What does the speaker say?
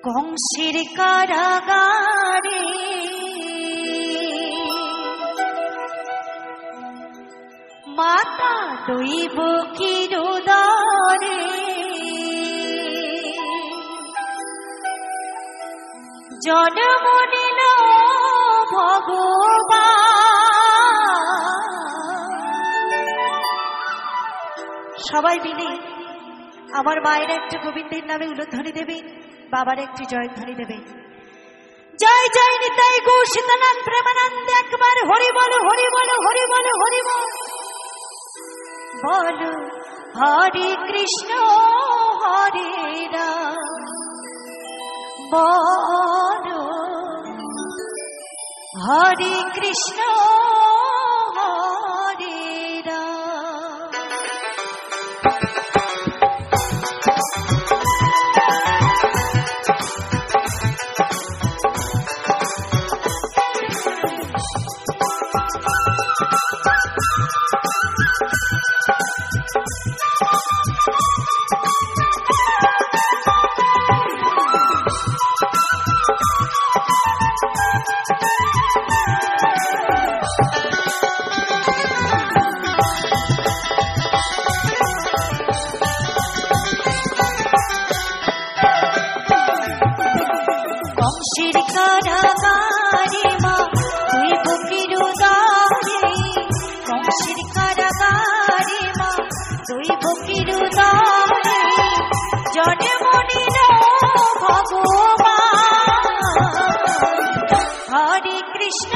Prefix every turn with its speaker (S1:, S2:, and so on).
S1: কংসের কারাগারে মাতা দৈব কিরোদরে জন্ম নিল ভগবান। সবাই মিলে আমার মায়ের একটা গোবিন্দের নামে উলধ্বনি দেবে, বাবার একটি জয়ধ্বনি দেবে। জয় জয় নিতাই গো সীতানাথ প্রেমানন্দ, একবার হরি বলো হরি বলো হরি বলো হরি বলো বলো হরে কৃষ্ণ হরে রাম বলো হরে কৃষ্ণ হরে রাম। কংসের কারাগারে মা দৈব কিরোদরে, কংসের কারাগারে মা দৈব কিরোদরে জন্ম নিল ভগবান। হরে কৃষ্ণ